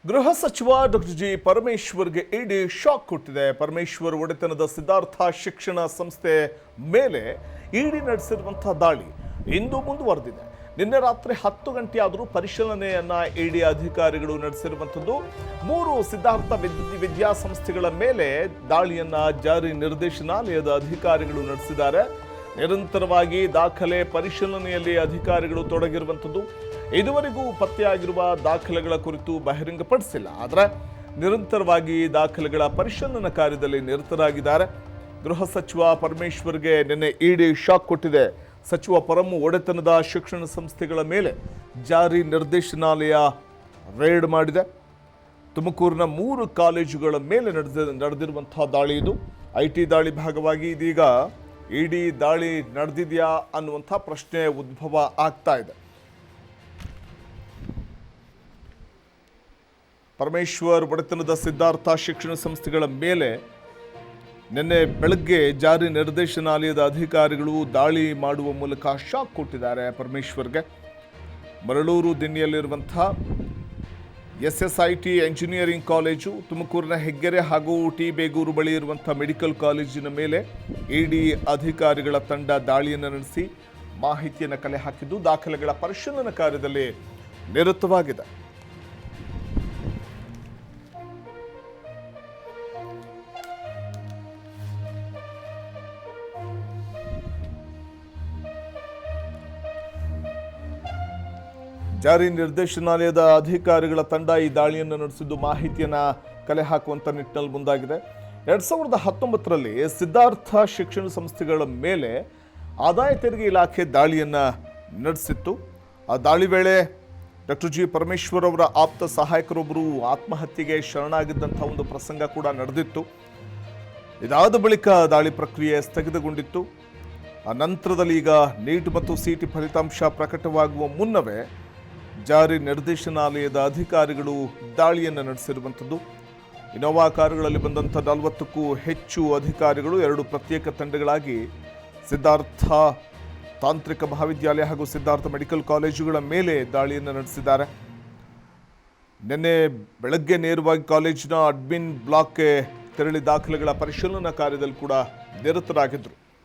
ಗೃಹ ಸಚಿವ doctor G ಪರಮೇಶ್ವರ್ಗೆ ಇಡಿ shock ಕೊಟ್ಟಿದೆ. ಪರಮೇಶ್ವರ್ ಒಡೆತನದ ಸಿದ್ಧಾರ್ಥ ಶಿಕ್ಷಣ ಸಂಸ್ಥೆ ಮೇಲೆ ಇಡಿ ನಡೆಸಿರುವಂತಹ ದಾಳಿ ಇಂದು ಮುಂದುವರೆದಿದೆ. ನಿನ್ನೆ ರಾತ್ರಿ 10 ಗಂಟೆಯಾದರೂ ಪರಿಶೀಲನೆಯನ್ನ ಇಡಿ ಅಧಿಕಾರಿಗಳು ನಡೆಸಿರುವಂಥದ್ದು. 3 ಸಿದ್ಧಾರ್ಥ ವಿದ್ಯಾಸಂಸ್ಥೆಗಳ ಮೇಲೆ ದಾಳಿಯನ್ನ ಜಾರಿ ನಿರ್ದೇಶನಾಲಯದ ಅಧಿಕಾರಿಗಳು ನಡೆಸಿದ್ದಾರೆ. ನಿರಂತರವಾಗಿ ದಾಖಲೆ ಪರಿಶೀಲನೆಯಲ್ಲಿ ಅಧಿಕಾರಿಗಳು ತೊಡಗಿರುವಂಥದ್ದು. ಇದುವರೆಗೂ ಪತ್ತೆಯಾಗಿರುವ ದಾಖಲೆಗಳ ಕುರಿತು ಬಹಿರಂಗಪಡಿಸಿಲ್ಲ. ಆದರೆ ನಿರಂತರವಾಗಿ ದಾಖಲೆಗಳ ಪರಿಶೀಲನಾ ಕಾರ್ಯದಲ್ಲಿ ನಿರತರಾಗಿದ್ದಾರೆ. ಗೃಹ ಸಚಿವ ಪರಮೇಶ್ವರ್ಗೆ ನಿನ್ನೆ ಇಡಿ ಶಾಕ್ ಕೊಟ್ಟಿದೆ. ಸಚಿವ ಪರಮು ಒಡೆತನದ ಶಿಕ್ಷಣ ಸಂಸ್ಥೆಗಳ ಮೇಲೆ ಜಾರಿ ನಿರ್ದೇಶನಾಲಯ ರೇಡ್ ಮಾಡಿದೆ. ತುಮಕೂರಿನ 3 ಕಾಲೇಜುಗಳ ಮೇಲೆ ನಡೆದಿರುವಂತಹ ದಾಳಿ ಇದು. IT ದಾಳಿ ಭಾಗವಾಗಿ ಇದೀಗ ಇಡಿ ದಾಳಿ ನಡೆದಿದೆಯಾ ಅನ್ನುವಂಥ ಪ್ರಶ್ನೆ ಉದ್ಭವ ಆಗ್ತಾ ಇದೆ. ಪರಮೇಶ್ವರ್ ಒಡೆತನದ ಸಿದ್ಧಾರ್ಥ ಶಿಕ್ಷಣ ಸಂಸ್ಥೆಗಳ ಮೇಲೆ ನಿನ್ನೆ ಬೆಳಗ್ಗೆ ಜಾರಿ ನಿರ್ದೇಶನಾಲಯದ ಅಧಿಕಾರಿಗಳು ದಾಳಿ ಮಾಡುವ ಮೂಲಕ ಶಾಕ್ ಕೊಟ್ಟಿದ್ದಾರೆ ಪರಮೇಶ್ವರ್ಗೆ. ಮರಳೂರು ದಿನ್ನಿಯಲ್ಲಿರುವಂಥ SSIT ಎಂಜಿನಿಯರಿಂಗ್ ಕಾಲೇಜು, ತುಮಕೂರಿನ ಹೆಗ್ಗೆರೆ ಹಾಗೂ ಟಿ ಬೇಗೂರು ಬಳಿ ಇರುವಂಥ ಮೆಡಿಕಲ್ ಕಾಲೇಜಿನ ಮೇಲೆ ಇಡಿ ಅಧಿಕಾರಿಗಳ ತಂಡ ದಾಳಿಯನ್ನು ನಡೆಸಿ ಮಾಹಿತಿಯನ್ನು ಕಲೆ ಹಾಕಿದ್ದು ದಾಖಲೆಗಳ ಪರಿಶೀಲನಾ ಕಾರ್ಯದಲ್ಲಿ ನಿರತವಾಗಿದೆ. ಜಾರಿ ನಿರ್ದೇಶನಾಲಯದ ಅಧಿಕಾರಿಗಳ ತಂಡ ಈ ದಾಳಿಯನ್ನು ನಡೆಸಿದ್ದು ಮಾಹಿತಿಯನ್ನು ಕಲೆ ಹಾಕುವಂಥ ನಿಟ್ಟಿನಲ್ಲಿ ಮುಂದಾಗಿದೆ. 2019ರಲ್ಲಿ ಸಿದ್ಧಾರ್ಥ ಶಿಕ್ಷಣ ಸಂಸ್ಥೆಗಳ ಮೇಲೆ ಆದಾಯ ತೆರಿಗೆ ಇಲಾಖೆ ದಾಳಿಯನ್ನು ನಡೆಸಿತ್ತು. ಆ ದಾಳಿ ವೇಳೆ ಡಾಕ್ಟರ್ ಜಿ ಪರಮೇಶ್ವರ್ ಅವರ ಆಪ್ತ ಸಹಾಯಕರೊಬ್ಬರು ಆತ್ಮಹತ್ಯೆಗೆ ಶರಣಾಗಿದ್ದಂಥ ಒಂದು ಪ್ರಸಂಗ ಕೂಡ ನಡೆದಿತ್ತು. ಇದಾದ ಬಳಿಕ ದಾಳಿ ಪ್ರಕ್ರಿಯೆ ಸ್ಥಗಿತಗೊಂಡಿತ್ತು. ಆ ನಂತರದಲ್ಲಿ ಈಗ ನೀಟ್ ಮತ್ತು CET ಫಲಿತಾಂಶ ಪ್ರಕಟವಾಗುವ ಮುನ್ನವೇ ಜಾರಿ ನಿರ್ದೇಶನಾಲಯದ ಅಧಿಕಾರಿಗಳು ದಾಳಿಯನ್ನು ನಡೆಸಿರುವಂಥದ್ದು. ಇನೋವಾ ಕಾರುಗಳಲ್ಲಿ ಬಂದಂಥ 40ಕ್ಕೂ ಹೆಚ್ಚು ಅಧಿಕಾರಿಗಳು 2 ಪ್ರತ್ಯೇಕ ತಂಡಗಳಾಗಿ ಸಿದ್ಧಾರ್ಥ ತಾಂತ್ರಿಕ ಮಹಾವಿದ್ಯಾಲಯ ಹಾಗೂ ಸಿದ್ಧಾರ್ಥ ಮೆಡಿಕಲ್ ಕಾಲೇಜುಗಳ ಮೇಲೆ ದಾಳಿಯನ್ನು ನಡೆಸಿದ್ದಾರೆ. ನಿನ್ನೆ ಬೆಳಗ್ಗೆ ನೇರವಾಗಿ ಕಾಲೇಜಿನ ಅಡ್ಮಿನ್ ಬ್ಲಾಕ್ಗೆ ತೆರಳಿ ದಾಖಲೆಗಳ ಪರಿಶೀಲನಾ ಕಾರ್ಯದಲ್ಲಿ ಕೂಡ ನಿರತರಾಗಿದ್ದರು.